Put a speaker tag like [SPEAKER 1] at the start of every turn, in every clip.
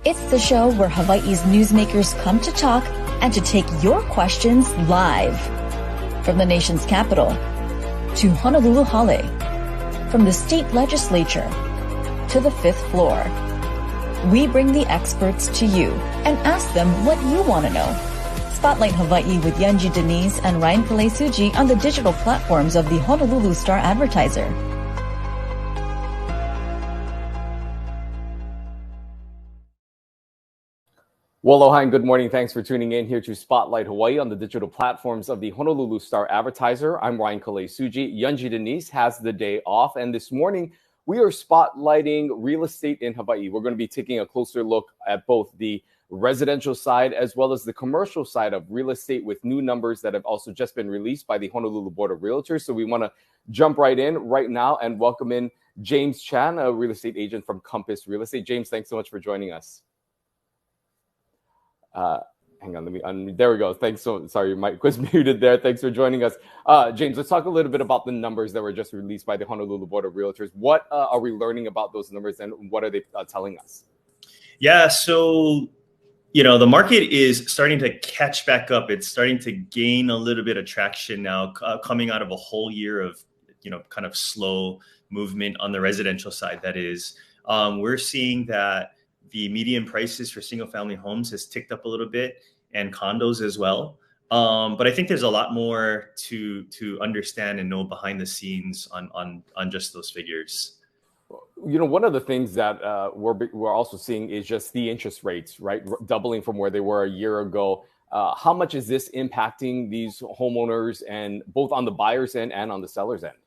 [SPEAKER 1] It's the show where Hawaii's newsmakers come to talk and to take your questions live. From the nation's capital to Honolulu Hale, from the state legislature to the fifth floor. We bring the experts to you and ask them what you want to know. Spotlight Hawaii with Yunji Denise and Ryan Kalesuji on the digital platforms of the Honolulu Star-Advertiser.
[SPEAKER 2] Well, aloha and good morning. Thanks for tuning in here to Spotlight Hawaii on the digital platforms of the Honolulu Star-Advertiser. I'm Ryan Kalesuji. Yunji Denise has the day off, and this morning we are spotlighting real estate in Hawaii. We're going to be taking a closer look at both the residential side as well as the commercial side of real estate with new numbers that have also just been released by the Honolulu Board of Realtors. So we want to jump right in right now and welcome in James Chan, a real estate agent from Compass Real Estate. James, thanks so much for joining us. Hang on, there we go. Thanks. Sorry, your mic was muted there. Thanks for joining us. James, let's talk a little bit about the numbers that were just released by the Honolulu Board of Realtors. What are we learning about those numbers and what are they telling us?
[SPEAKER 3] Yeah, so, the market is starting to catch back up. It's starting to gain a little bit of traction now, coming out of a whole year of, kind of slow movement on the residential side. That is, we're seeing that the median prices for single family homes has ticked up a little bit and condos as well. But I think there's a lot more to understand and know behind the scenes on just those figures.
[SPEAKER 2] One of the things that we're also seeing is just the interest rates, right? Doubling from where they were a year ago. How much is this impacting these homeowners and both on the buyer's end and on the seller's end?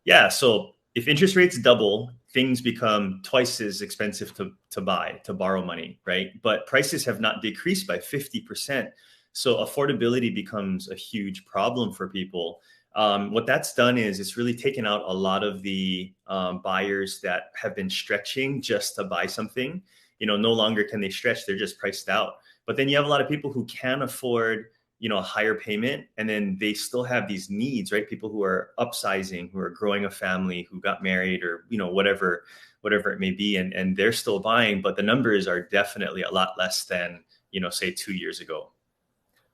[SPEAKER 2] Yeah,
[SPEAKER 3] so if interest rates double, things become twice as expensive to borrow money, right? But prices have not decreased by 50%. So affordability becomes a huge problem for people. What that's done is it's really taken out a lot of the buyers that have been stretching just to buy something. No longer can they stretch, they're just priced out. But then you have a lot of people who can afford a higher payment, and then they still have these needs, right? People who are upsizing, who are growing a family, who got married, or whatever it may be, and they're still buying, but the numbers are definitely a lot less than say 2 years ago.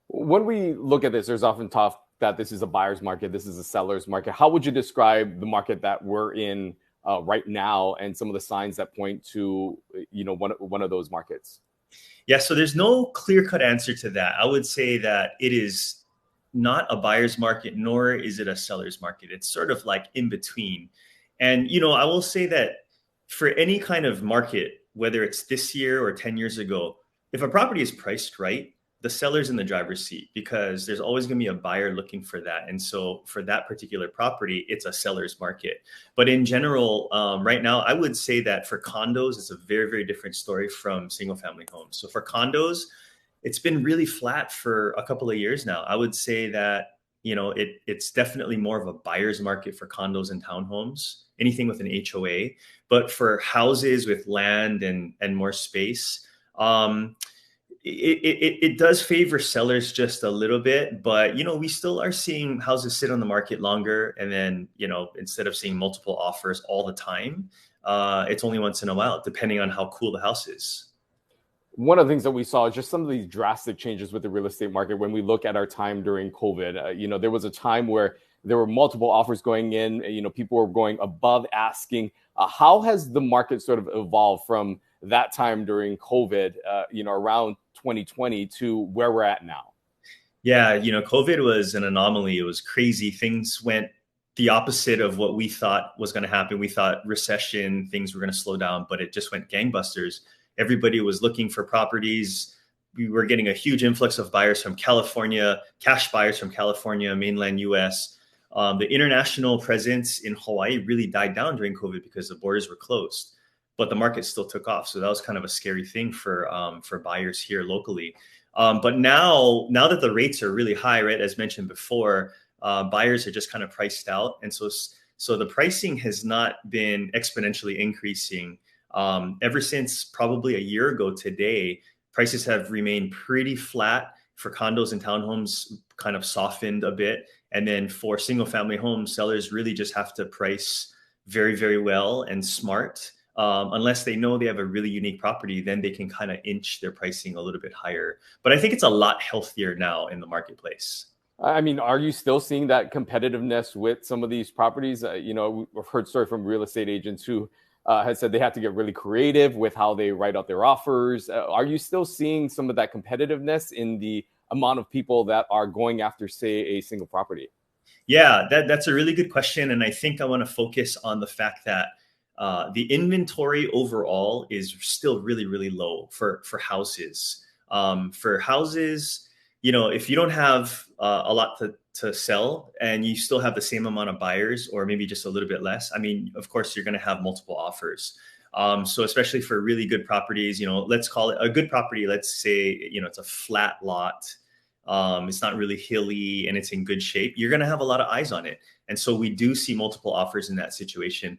[SPEAKER 2] When we look at this, there's often talk that this is a buyer's market, this is a seller's market. How would you describe the market that we're in right now, and some of the signs that point to one of those markets?
[SPEAKER 3] Yeah, so there's no clear-cut answer to that. I would say that it is not a buyer's market, nor is it a seller's market. It's sort of like in between. And, I will say that for any kind of market, whether it's this year or 10 years ago, if a property is priced right, the seller's in the driver's seat because there's always going to be a buyer looking for that. And so for that particular property, it's a seller's market. But in general, right now, I would say that for condos, it's a very, very different story from single family homes. So for condos, it's been really flat for a couple of years now. I would say that, it's definitely more of a buyer's market for condos and townhomes, anything with an HOA. But for houses with land and more space, it does favor sellers just a little bit, but, we still are seeing houses sit on the market longer. And then, instead of seeing multiple offers all the time, it's only once in a while, depending on how cool the house is.
[SPEAKER 2] One of the things that we saw is just some of these drastic changes with the real estate market. When we look at our time during COVID, there was a time where there were multiple offers going in, people were going above asking. How has the market sort of evolved from that time during COVID, around 2020 to where we're at now?
[SPEAKER 3] Yeah, COVID was an anomaly. It was crazy. Things went the opposite of what we thought was going to happen. We thought recession, things were going to slow down, but it just went gangbusters. Everybody was looking for properties. We were getting a huge influx of buyers from California, cash buyers from California, mainland US. The international presence in Hawaii really died down during COVID because the borders were closed, but the market still took off. So that was kind of a scary thing for buyers here locally. But now that the rates are really high, right, as mentioned before, buyers are just kind of priced out. And so the pricing has not been exponentially increasing. Ever since probably a year ago today, prices have remained pretty flat. For condos and townhomes, kind of softened a bit. And then for single family homes, sellers really just have to price very, very well and smart unless they know they have a really unique property, then they can kind of inch their pricing a little bit higher. But I think it's a lot healthier now in the marketplace.
[SPEAKER 2] I mean, are you still seeing that competitiveness with some of these properties? We've heard stories from real estate agents who has said they have to get really creative with how they write out their offers. Are you still seeing some of that competitiveness in the amount of people that are going after, say, a single property?
[SPEAKER 3] Yeah, that's a really good question. And I think I want to focus on the fact that the inventory overall is still really, really low for houses. For houses, if you don't have a lot to sell and you still have the same amount of buyers or maybe just a little bit less, I mean, of course, you're going to have multiple offers. So especially for really good properties, let's call it a good property. Let's say, it's a flat lot. It's not really hilly and it's in good shape. You're going to have a lot of eyes on it. And so we do see multiple offers in that situation.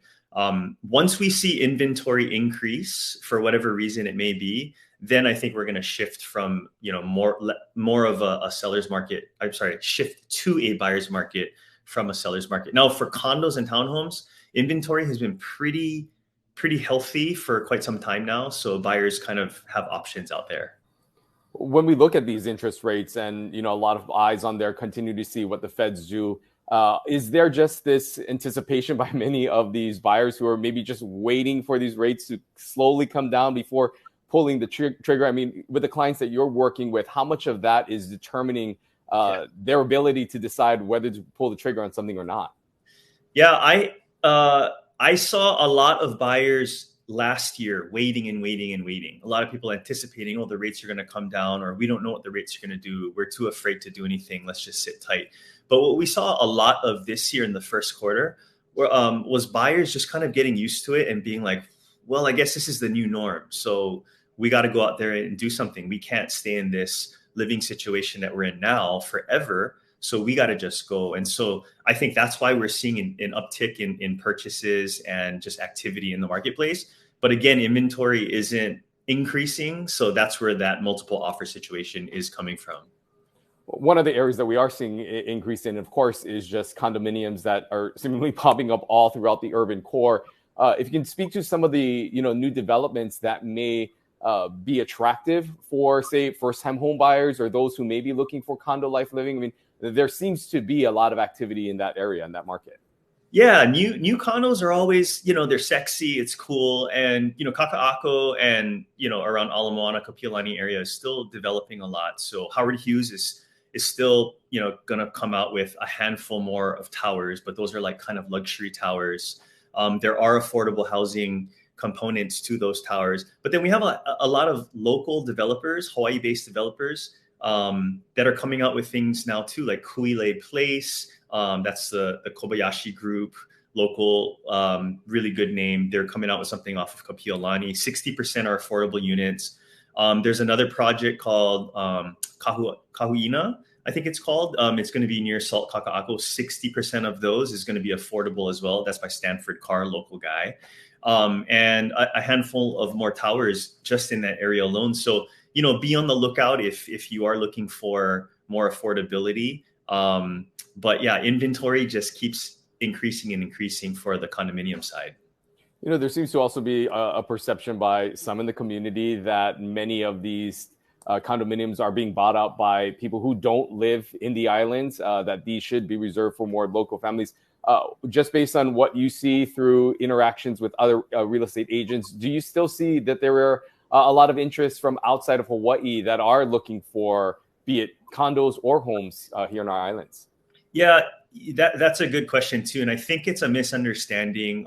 [SPEAKER 3] Once we see inventory increase for whatever reason it may be, then I think we're going to shift from, more of a seller's market. I'm sorry, shift to a buyer's market from a seller's market. Now for condos and townhomes, inventory has been pretty healthy for quite some time now. So buyers kind of have options out there.
[SPEAKER 2] When we look at these interest rates and, a lot of eyes on there, continue to see what the Feds do, is there just this anticipation by many of these buyers who are maybe just waiting for these rates to slowly come down before pulling the trigger? I mean, with the clients that you're working with, how much of that is determining their ability to decide whether to pull the trigger on something or not?
[SPEAKER 3] Yeah, I saw a lot of buyers last year waiting. A lot of people anticipating, the rates are going to come down, or we don't know what the rates are going to do. We're too afraid to do anything. Let's just sit tight. But what we saw a lot of this year in the first quarter was buyers just kind of getting used to it and being like, well, I guess this is the new norm. So we got to go out there and do something. We can't stay in this living situation that we're in now forever. So we got to just go. And so I think that's why we're seeing an uptick in purchases and just activity in the marketplace. But again, inventory isn't increasing. So that's where that multiple offer situation is coming from.
[SPEAKER 2] One of the areas that we are seeing increase in, of course, is just condominiums that are seemingly popping up all throughout the urban core. If you can speak to some of the new developments that may be attractive for, say, first-time home buyers or those who may be looking for condo life living. I mean, there seems to be a lot of activity in that area, in that market.
[SPEAKER 3] Yeah, new condos are always, they're sexy, it's cool. And, Kaka'ako and, around Ala Moana, Kapiolani area is still developing a lot. So Howard Hughes is still, going to come out with a handful more of towers, but those are like kind of luxury towers. There are affordable housing components to those towers. But then we have a lot of local developers, Hawaii-based developers, that are coming out with things now too, like Kuile Place. That's the Kobayashi Group, local, really good name. They're coming out with something off of Kapiolani. 60% are affordable units. There's another project called Kahuina, I think it's called. It's going to be near Salt Kaka'ako. 60% of those is going to be affordable as well. That's by Stanford Carr, local guy. And a handful of more towers just in that area alone. So, be on the lookout if you are looking for more affordability. But yeah, inventory just keeps increasing for the condominium side.
[SPEAKER 2] There seems to also be a perception by some in the community that many of these condominiums are being bought out by people who don't live in the islands, that these should be reserved for more local families. Just based on what you see through interactions with other real estate agents, do you still see that there are a lot of interest from outside of Hawaii that are looking for, be it condos or homes here in our islands?
[SPEAKER 3] Yeah, that's a good question too. And I think it's a misunderstanding.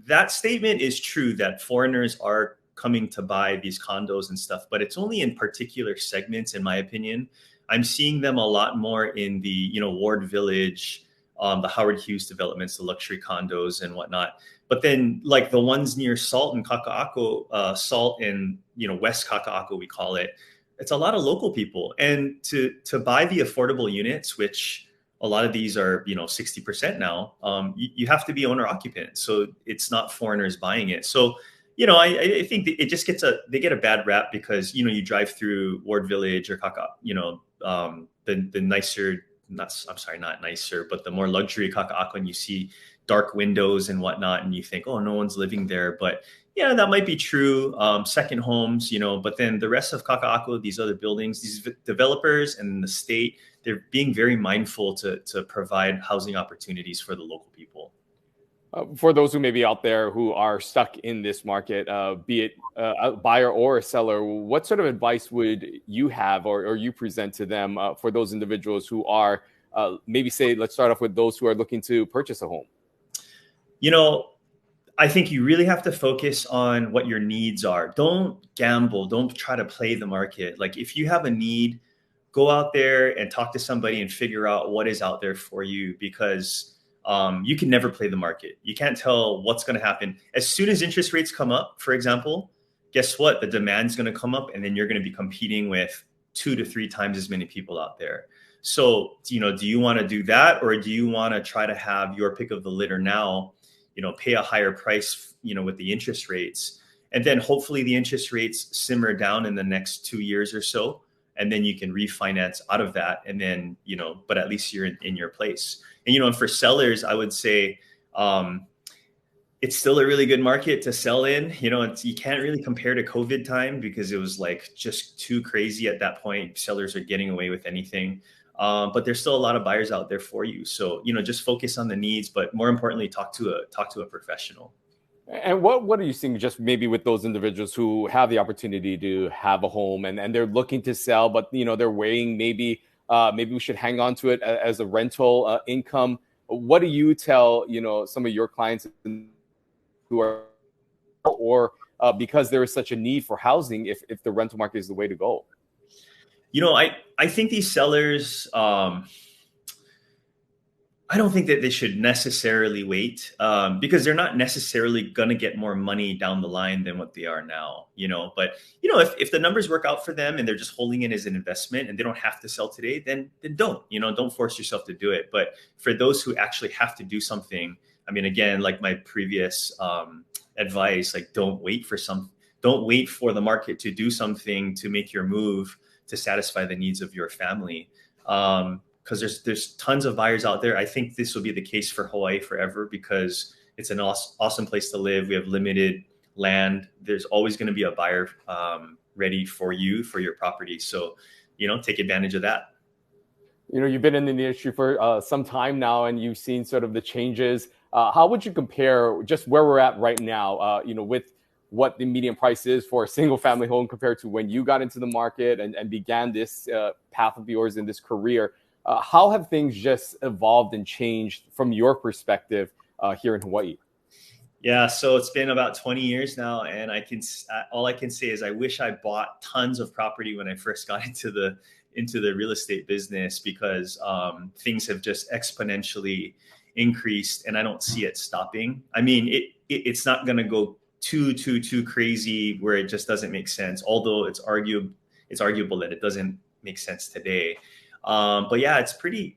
[SPEAKER 3] That statement is true that foreigners are coming to buy these condos and stuff, but it's only in particular segments, in my opinion. I'm seeing them a lot more in the, Ward Village, the Howard Hughes developments, the luxury condos and whatnot. But then like the ones near Salt and Kaka'ako, Salt and, West Kaka'ako, we call it, it's a lot of local people. And to buy the affordable units, which a lot of these are, 60% now, you have to be owner occupant. So it's not foreigners buying it. So, I think it just they get a bad rap because, you drive through Ward Village or Kaka'ako, the nicer, not nicer, but the more luxury Kaka'ako, and you see dark windows and whatnot, and you think, oh, no one's living there. But, yeah, that might be true. Second homes, but then the rest of Kaka'ako, these other buildings, these developers and the state, they're being very mindful to provide housing opportunities for the local people.
[SPEAKER 2] For those who may be out there who are stuck in this market, be it a buyer or a seller, what sort of advice would you have or you present to them for those individuals who are maybe say, let's start off with those who are looking to purchase a home?
[SPEAKER 3] I think you really have to focus on what your needs are. Don't gamble. Don't try to play the market. Like if you have a need, go out there and talk to somebody and figure out what is out there for you, because you can never play the market. You can't tell what's going to happen. As soon as interest rates come up, for example, guess what? The demand's going to come up, and then you're going to be competing with 2 to 3 times as many people out there. So, do you want to do that, or do you want to try to have your pick of the litter now, pay a higher price, with the interest rates, and then hopefully the interest rates simmer down in the next 2 years or so, and then you can refinance out of that, and then, but at least you're in your place. And, for sellers, I would say it's still a really good market to sell in. You can't really compare to COVID time because it was like just too crazy at that point. Sellers are getting away with anything. But there's still a lot of buyers out there for you. So, just focus on the needs, but more importantly, talk to a professional.
[SPEAKER 2] And what are you seeing just maybe with those individuals who have the opportunity to have a home and they're looking to sell, but, they're weighing maybe we should hang on to it as a rental income. What do you tell, some of your clients who are, or because there is such a need for housing, if the rental market is the way to go?
[SPEAKER 3] I think these sellers, I don't think that they should necessarily wait because they're not necessarily going to get more money down the line than what they are now, but, if the numbers work out for them and they're just holding it as an investment and they don't have to sell today, then don't force yourself to do it. But for those who actually have to do something, I mean, again, like my previous advice, like don't wait for the market to do something to make your move to satisfy the needs of your family. Because there's tons of buyers out there. I think this will be the case for Hawaii forever because it's an awesome place to live. We have limited land. There's always going to be a buyer ready for you, for your property. So, take advantage of that.
[SPEAKER 2] You've been in the industry for some time now, and you've seen sort of the changes. How would you compare just where we're at right now, with what the median price is for a single family home compared to when you got into the market and began this path of yours in this career? How have things just evolved and changed from your perspective here in Hawaii?
[SPEAKER 3] Yeah, so it's been about 20 years now, and all I can say is I wish I bought tons of property when I first got into the real estate business because things have just exponentially increased, and I don't see it stopping. I mean, it's not going to go too crazy where it just doesn't make sense. Although it's arguable that it doesn't make sense today. But yeah, it's pretty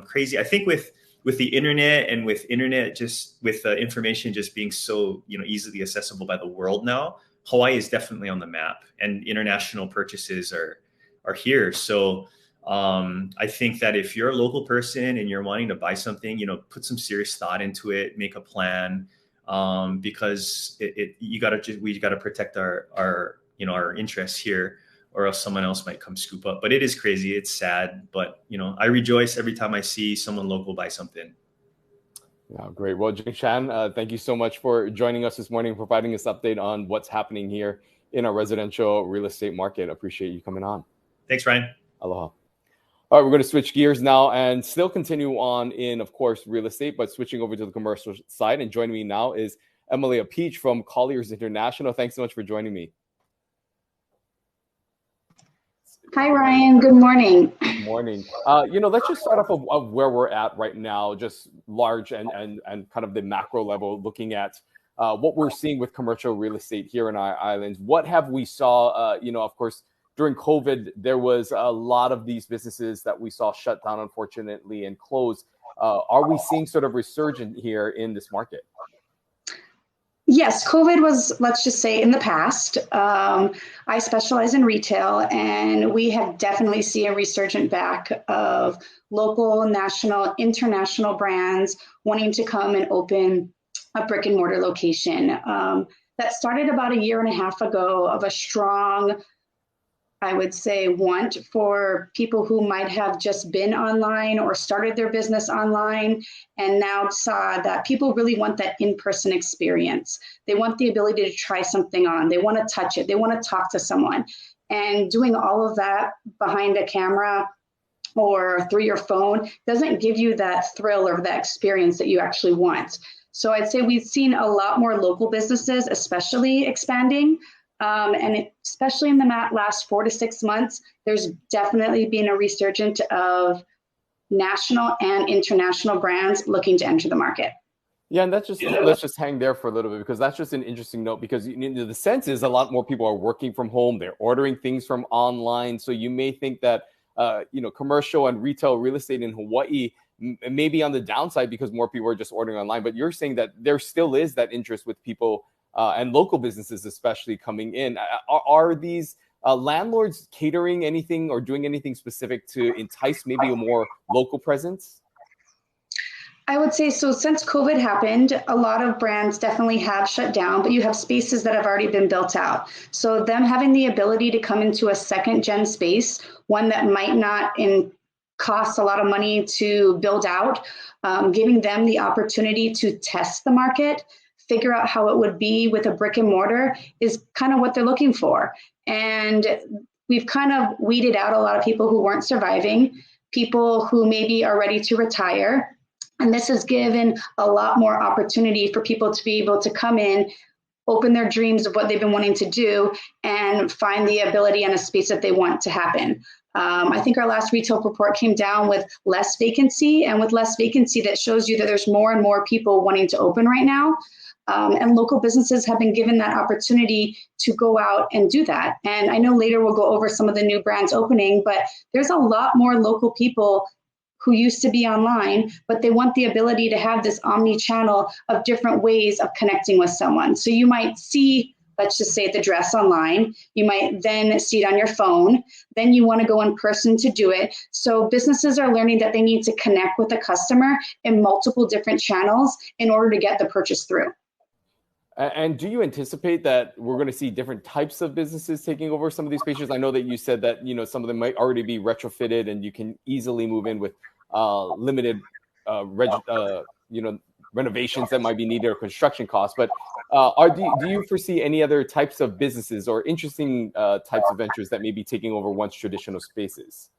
[SPEAKER 3] crazy. I think with the internet and with information just being so easily accessible by the world now, Hawaii is definitely on the map, and international purchases are here. So I think that if you're a local person and you're wanting to buy something, put some serious thought into it, make a plan, because we got to protect our interests here, or else someone else might come scoop up. But it is crazy. It's sad. But, I rejoice every time I see someone local buy something.
[SPEAKER 2] Yeah, great. Well, Jing Chan, thank you so much for joining us this morning, providing us update on what's happening here in our residential real estate market. Appreciate you coming on.
[SPEAKER 3] Thanks, Ryan.
[SPEAKER 2] Aloha. All right, we're going to switch gears now and still continue on in, of course, real estate, but switching over to the commercial side. And joining me now is Emalia Pietsch from Colliers International. Thanks so much for joining me.
[SPEAKER 4] Hi, Ryan. Good morning.
[SPEAKER 2] Good morning. Let's just start off of where we're at right now, just large and kind of the macro level, looking at what we're seeing with commercial real estate here in our islands. What have we saw, of course, during COVID, there was a lot of these businesses that we saw shut down, unfortunately, and close. Are we seeing sort of resurgent here in this market?
[SPEAKER 4] Yes, COVID was, let's just say, in the past. I specialize in retail, and we have definitely seen a resurgent back of local, national, international brands wanting to come and open a brick and mortar location. That started about a year and a half ago of a strong, I would say, want for people who might have just been online or started their business online and now saw that people really want that in-person experience. They want the ability to try something on. They want to touch it. They want to talk to someone. And doing all of that behind a camera or through your phone doesn't give you that thrill or that experience that you actually want. So I'd say we've seen a lot more local businesses, especially expanding. And especially in the last 4 to 6 months, there's definitely been a resurgence of national and international brands looking to enter the market.
[SPEAKER 2] Yeah, and let's just hang there for a little bit, because that's just an interesting note, because the sense is a lot more people are working from home. They're ordering things from online. So you may think that, commercial and retail real estate in Hawaii may be on the downside because more people are just ordering online. But you're saying that there still is that interest with people and local businesses especially coming in. Are these landlords catering anything or doing anything specific to entice maybe a more local presence?
[SPEAKER 4] I would say so. Since COVID happened, a lot of brands definitely have shut down, but you have spaces that have already been built out. So them having the ability to come into a second gen space, one that might not cost a lot of money to build out, giving them the opportunity to test the market, figure out how it would be with a brick and mortar is kind of what they're looking for. And we've kind of weeded out a lot of people who weren't surviving, people who maybe are ready to retire. And this has given a lot more opportunity for people to be able to come in, open their dreams of what they've been wanting to do, and find the ability and a space that they want to happen. I think our last retail report came down with less vacancy, and with less vacancy, that shows you that there's more and more people wanting to open right now. And local businesses have been given that opportunity to go out and do that. And I know later we'll go over some of the new brands opening, but there's a lot more local people who used to be online, but they want the ability to have this omni-channel of different ways of connecting with someone. So you might see, let's just say, the dress online. You might then see it on your phone. Then you want to go in person to do it. So businesses are learning that they need to connect with the customer in multiple different channels in order to get the purchase through.
[SPEAKER 2] And do you anticipate that we're going to see different types of businesses taking over some of these spaces? I know that you said that, some of them might already be retrofitted and you can easily move in with limited, renovations that might be needed or construction costs. But do you foresee any other types of businesses or interesting types of ventures that may be taking over once traditional spaces?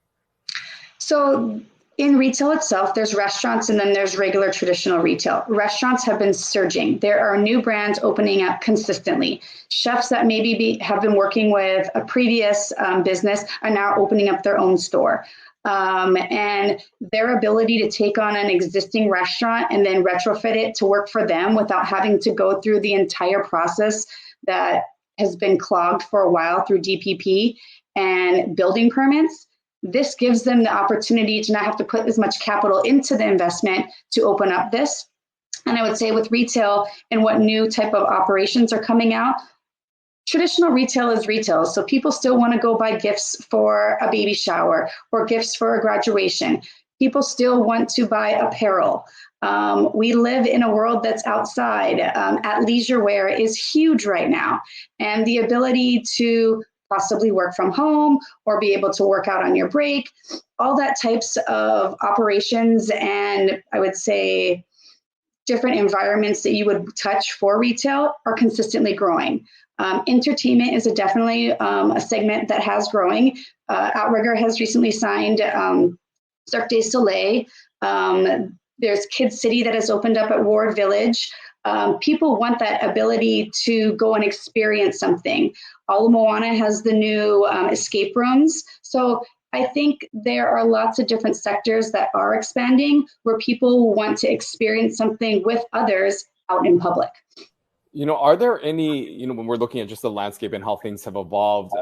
[SPEAKER 4] So in retail itself, there's restaurants and then there's regular traditional retail. Restaurants have been surging. There are new brands opening up consistently. Chefs that maybe have been working with a previous business are now opening up their own store. And their ability to take on an existing restaurant and then retrofit it to work for them without having to go through the entire process that has been clogged for a while through DPP and building permits. This gives them the opportunity to not have to put as much capital into the investment to open up this. And I would say with retail and what new type of operations are coming out, traditional retail is retail. So people still want to go buy gifts for a baby shower or gifts for a graduation. People still want to buy apparel. We live in a world that's outside. Athleisure wear is huge right now. And the ability to possibly work from home or be able to work out on your break, all that types of operations and I would say different environments that you would touch for retail are consistently growing. Entertainment is definitely a segment that has growing. Outrigger has recently signed Cirque du Soleil. There's Kids City that has opened up at Ward Village. People want that ability to go and experience something. Ala Moana has the new escape rooms. So I think there are lots of different sectors that are expanding where people want to experience something with others out in public.
[SPEAKER 2] Are there any, when we're looking at just the landscape and how things have evolved,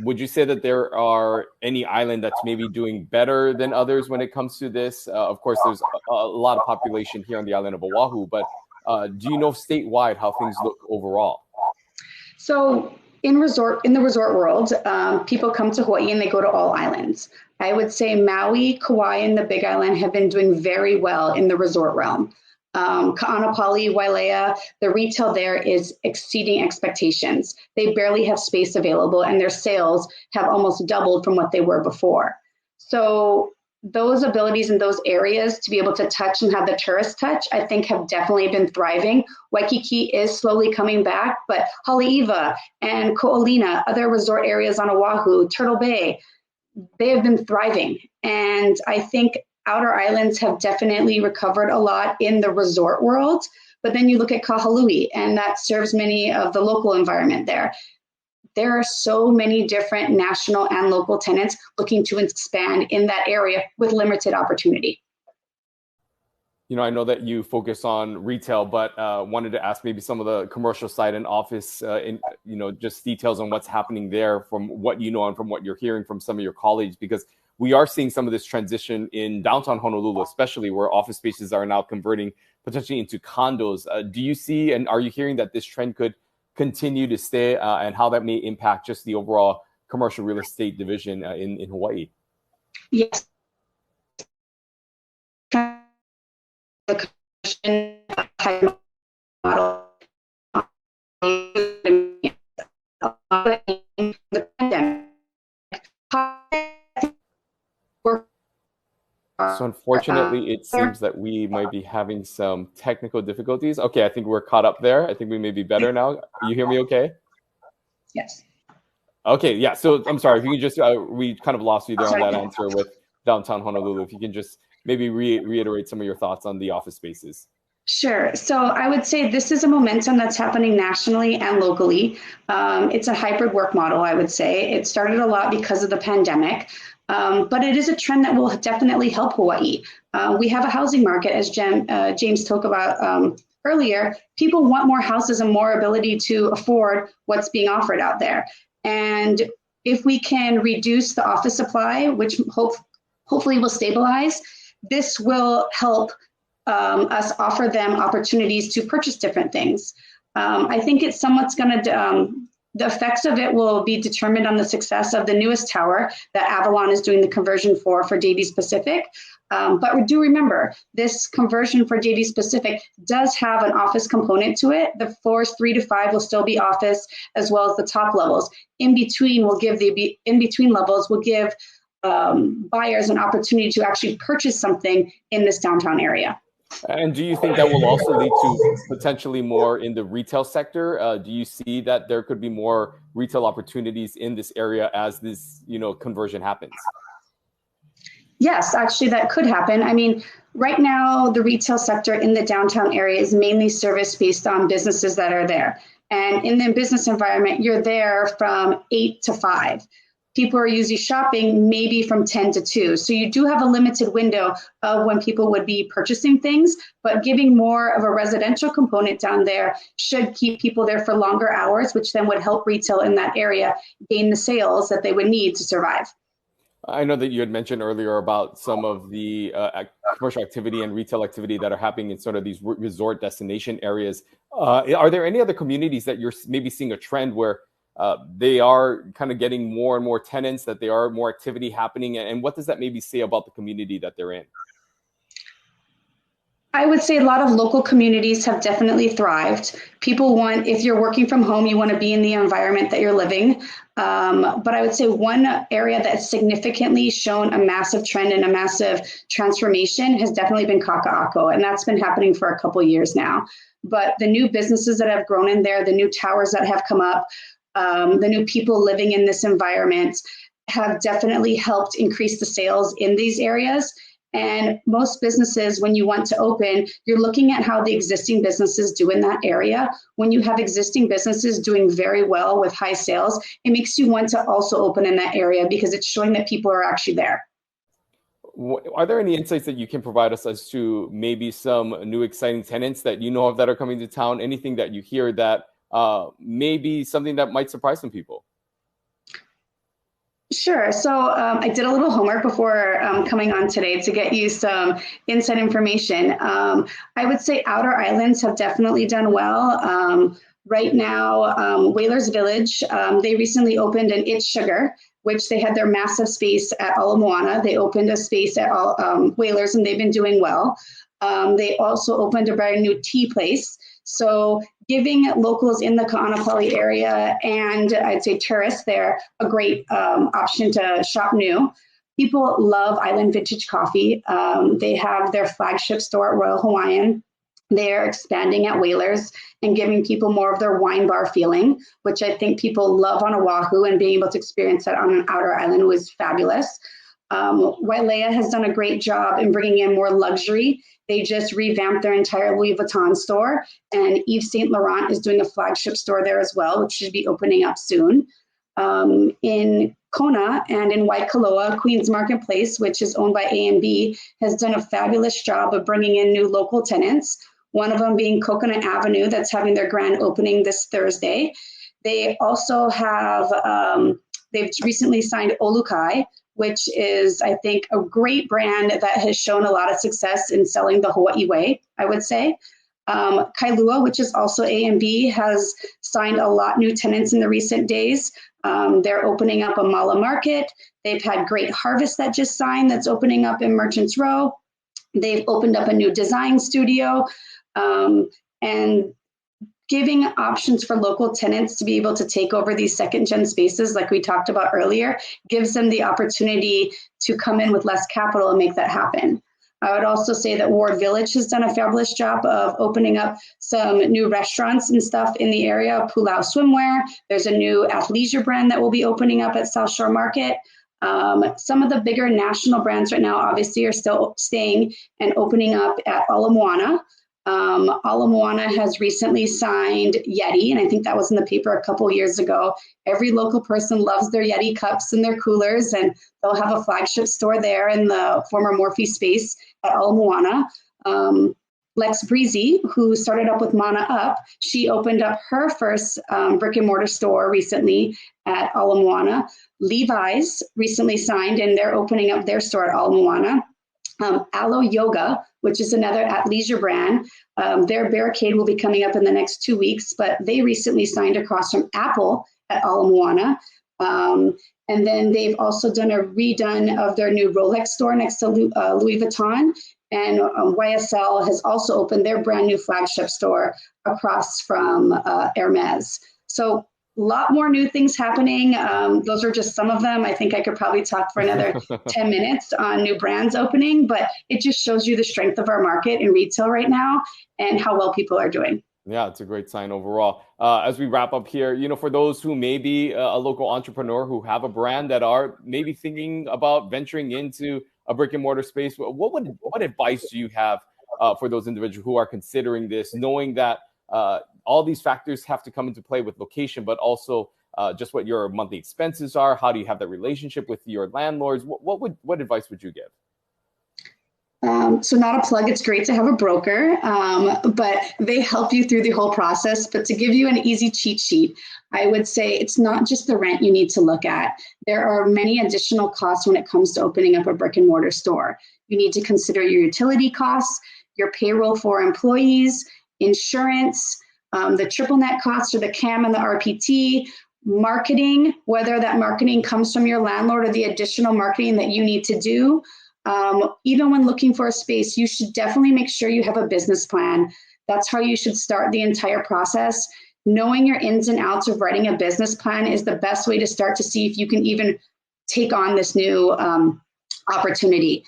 [SPEAKER 2] would you say that there are any island that's maybe doing better than others when it comes to this? Of course, there's a lot of population here on the island of Oahu, but do you know statewide how things look overall?
[SPEAKER 4] So in the resort world, people come to Hawaii and they go to all islands. I would say Maui, Kauai, and the Big Island have been doing very well in the resort realm. Ka'anapali, Wailea, the retail there is exceeding expectations. They barely have space available, and their sales have almost doubled from what they were before. So those abilities in those areas to be able to touch and have the tourist touch, I think have definitely been thriving. Waikiki is slowly coming back, but Haleiwa and Ko'olina, other resort areas on Oahu, Turtle Bay, they have been thriving. And I think outer islands have definitely recovered a lot in the resort world. But then you look at Kahului, and that serves many of the local environment there. There are so many different national and local tenants looking to expand in that area with limited opportunity.
[SPEAKER 2] I know that you focus on retail, but wanted to ask maybe some of the commercial side and office, just details on what's happening there from what you know and from what you're hearing from some of your colleagues, because we are seeing some of this transition in downtown Honolulu, especially where office spaces are now converting potentially into condos. Do you see, and are you hearing that this trend could continue to stay, and how that may impact just the overall commercial real estate division in Hawaii?
[SPEAKER 4] Yes. The model the pandemic.
[SPEAKER 2] So unfortunately, it seems that we might be having some technical difficulties. Okay, I think we're caught up there. I think we may be better now. You hear me okay?
[SPEAKER 4] Yes.
[SPEAKER 2] Okay, yeah. So I'm sorry, if you can just, we kind of lost you there on that answer with downtown Honolulu. If you can just maybe reiterate some of your thoughts on the office spaces.
[SPEAKER 4] Sure. So I would say this is a momentum that's happening nationally and locally. It's a hybrid work model, I would say. It started a lot because of the pandemic. But it is a trend that will definitely help Hawaii. We have a housing market, as James talked about earlier. People want more houses and more ability to afford what's being offered out there. And if we can reduce the office supply, which hopefully will stabilize, this will help us offer them opportunities to purchase different things. I think it's somewhat's going to the effects of it will be determined on the success of the newest tower that Avalon is doing the conversion for JD's Pacific. But do remember, this conversion for JD's Pacific does have an office component to it. The floors 3 to 5 will still be office, as well as the top levels. In between levels will give buyers an opportunity to actually purchase something in this downtown area.
[SPEAKER 2] And do you think that will also lead to potentially more in the retail sector? Do you see that there could be more retail opportunities in this area as this, conversion happens?
[SPEAKER 4] Yes, actually, that could happen. I mean, right now, the retail sector in the downtown area is mainly serviced based on businesses that are there. And in the business environment, you're there from 8 to 5. People are usually shopping maybe from 10 to 2. So you do have a limited window of when people would be purchasing things, but giving more of a residential component down there should keep people there for longer hours, which then would help retail in that area gain the sales that they would need to survive.
[SPEAKER 2] I know that you had mentioned earlier about some of the commercial activity and retail activity that are happening in sort of these resort destination areas. Are there any other communities that you're maybe seeing a trend where they are kind of getting more and more tenants, that there are more activity happening? And what does that maybe say about the community that they're in?
[SPEAKER 4] I would say a lot of local communities have definitely thrived. People want, if you're working from home, you want to be in the environment that you're living. But I would say one area that's significantly shown a massive trend and a massive transformation has definitely been Kaka'ako, and that's been happening for a couple years now. But the new businesses that have grown in there, the new towers that have come up, the new people living in this environment have definitely helped increase the sales in these areas. And most businesses, when you want to open, you're looking at how the existing businesses do in that area. When you have existing businesses doing very well with high sales, it makes you want to also open in that area because it's showing that people are actually there.
[SPEAKER 2] Are there any insights that you can provide us as to maybe some new exciting tenants that you know of that are coming to town? Anything that you hear that maybe something that might surprise some people?
[SPEAKER 4] Sure. So I did a little homework before coming on today to get you some inside information. I would say outer islands have definitely done well. Right now, Whalers Village, they recently opened an It's Sugar, which they had their massive space at Ala Moana. They opened a space at Whalers, and they've been doing well. They also opened a brand new tea place. So giving locals in the Ka'anapali area and I'd say tourists there a great option to shop new. People love Island Vintage Coffee. They have their flagship store at Royal Hawaiian. They're expanding at Whalers and giving people more of their wine bar feeling, which I think people love on Oahu, and being able to experience that on an outer island was fabulous. Wailea has done a great job in bringing in more luxury. They just revamped their entire Louis Vuitton store, and Yves Saint Laurent is doing a flagship store there as well, which should be opening up soon. In Kona and in Waikoloa, Queens Marketplace, which is owned by A&B, has done a fabulous job of bringing in new local tenants, one of them being Coconut Avenue, that's having their grand opening this Thursday. They also have, they've recently signed Olukai, which is, I think, a great brand that has shown a lot of success in selling the Hawaii way, I would say. Kailua, which is also A&B, has signed a lot new tenants in the recent days. They're opening up a Mala Market. They've had Great Harvest that just signed that's opening up in Merchants Row. They've opened up a new design studio and giving options for local tenants to be able to take over these second-gen spaces like we talked about earlier gives them the opportunity to come in with less capital and make that happen. I would also say that Ward Village has done a fabulous job of opening up some new restaurants and stuff in the area. Pulau Swimwear, there's a new athleisure brand that will be opening up at South Shore Market. Some of the bigger national brands right now obviously are still staying and opening up at Ala Moana. Ala Moana has recently signed Yeti, and I think that was in the paper a couple years ago. Every local person loves their Yeti cups and their coolers, and they'll have a flagship store there in the former Morphe space at Ala Moana. Lex Breezy, who started up with Mana Up, she opened up her first brick and mortar store recently at Ala Moana. Levi's recently signed, and they're opening up their store at Ala Moana. Alo Yoga, which is another athleisure brand. Their barricade will be coming up in the next 2 weeks, but they recently signed across from Apple at Ala Moana. And then they've also done a redone of their new Rolex store next to Louis Vuitton. And YSL has also opened their brand new flagship store across from Hermes. So a lot more new things happening. Those are just some of them. I think I could probably talk for another 10 minutes on new brands opening, but it just shows you the strength of our market in retail right now and how well people are doing.
[SPEAKER 2] Yeah, it's a great sign overall. As we wrap up here, for those who may be a local entrepreneur who have a brand that are maybe thinking about venturing into a brick and mortar space, what advice do you have for those individuals who are considering this, knowing that all these factors have to come into play with location, but also just what your monthly expenses are? How do you have that relationship with your landlords? What advice would you give?
[SPEAKER 4] So not a plug, it's great to have a broker, but they help you through the whole process. But to give you an easy cheat sheet, I would say it's not just the rent you need to look at. There are many additional costs when it comes to opening up a brick and mortar store. You need to consider your utility costs, your payroll for employees, insurance, the triple net costs or the CAM and the RPT, marketing, whether that marketing comes from your landlord or the additional marketing that you need to do. Even when looking for a space, you should definitely make sure you have a business plan. That's how you should start the entire process. Knowing your ins and outs of writing a business plan is the best way to start to see if you can even take on this new opportunity.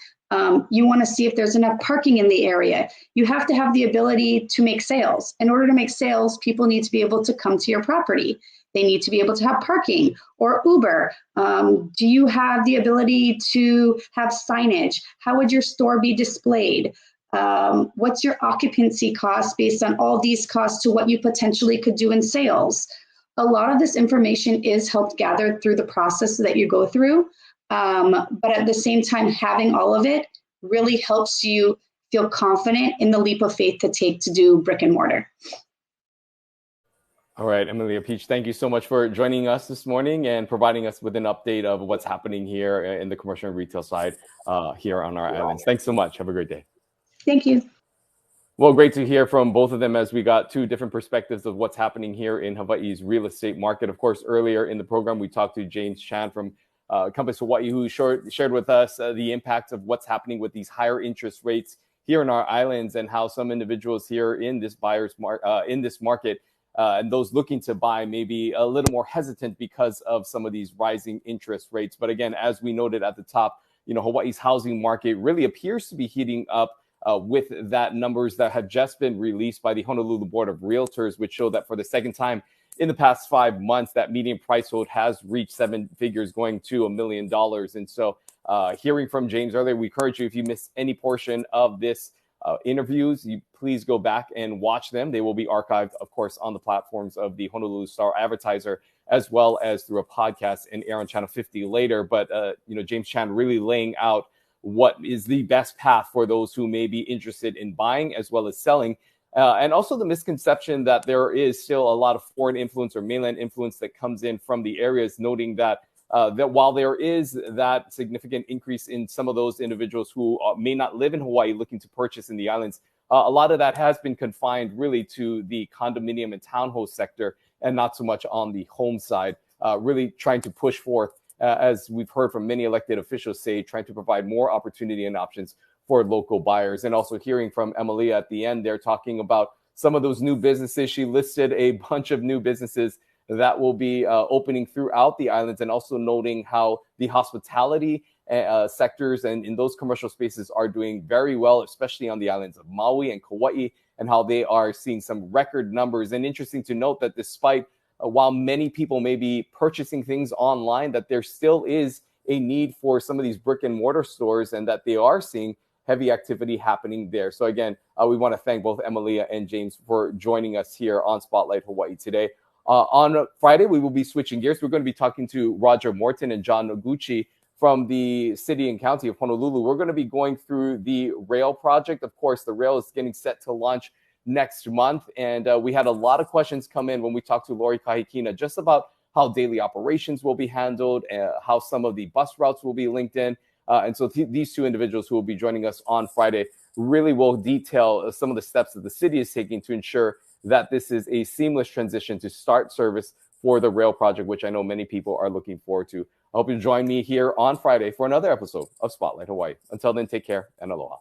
[SPEAKER 4] You want to see if there's enough parking in the area. You have to have the ability to make sales. In order to make sales, people need to be able to come to your property. They need to be able to have parking or Uber. Do you have the ability to have signage? How would your store be displayed? What's your occupancy cost based on all these costs to what you potentially could do in sales? A lot of this information is helped gather through the process that you go through. But at the same time, having all of it really helps you feel confident in the leap of faith to take to do brick and mortar.
[SPEAKER 2] All right, Emalia, Pietsch, thank you so much for joining us this morning and providing us with an update of what's happening here in the commercial and retail side here on our islands. Thanks so much. Have a great day.
[SPEAKER 4] Thank you.
[SPEAKER 2] Well, great to hear from both of them as we got two different perspectives of what's happening here in Hawaii's real estate market. Of course, earlier in the program, we talked to James Chan from Compass Hawaii, who shared with us the impact of what's happening with these higher interest rates here in our islands, and how some individuals here in this market and those looking to buy may be a little more hesitant because of some of these rising interest rates. But again, as we noted at the top, Hawaii's housing market really appears to be heating up with that numbers that have just been released by the Honolulu Board of Realtors, which show that for the second time in the past 5 months, that median price hold has reached 7 figures, going to $1 million. And so hearing from James earlier, we encourage you, if you missed any portion of this interviews, you please go back and watch them. They will be archived, of course, on the platforms of the Honolulu Star-Advertiser, as well as through a podcast and air on Channel 50 later. But, James Chan really laying out what is the best path for those who may be interested in buying as well as selling. And also the misconception that there is still a lot of foreign influence or mainland influence that comes in from the areas, noting that while there is that significant increase in some of those individuals who may not live in Hawaii looking to purchase in the islands, a lot of that has been confined really to the condominium and townhouse sector, and not so much on the home side, really trying to push forth, as we've heard from many elected officials say, trying to provide more opportunity and options for local buyers. And also hearing from Emalia at the end, they're talking about some of those new businesses. She listed a bunch of new businesses that will be opening throughout the islands, and also noting how the hospitality sectors and in those commercial spaces are doing very well, especially on the islands of Maui and Kauai, and how they are seeing some record numbers. And interesting to note that despite while many people may be purchasing things online, that there still is a need for some of these brick and mortar stores, and that they are seeing heavy activity happening there. So again, we want to thank both Emalia and James for joining us here on Spotlight Hawaii today. On Friday, we will be switching gears. We're going to be talking to Roger Morton and John Noguchi from the city and county of Honolulu. We're going to be going through the rail project. Of course, the rail is getting set to launch next month. And we had a lot of questions come in when we talked to Lori Kahikina just about how daily operations will be handled, how some of the bus routes will be linked in. And so these two individuals who will be joining us on Friday really will detail some of the steps that the city is taking to ensure that this is a seamless transition to start service for the rail project, which I know many people are looking forward to. I hope you join me here on Friday for another episode of Spotlight Hawaii. Until then, take care and aloha.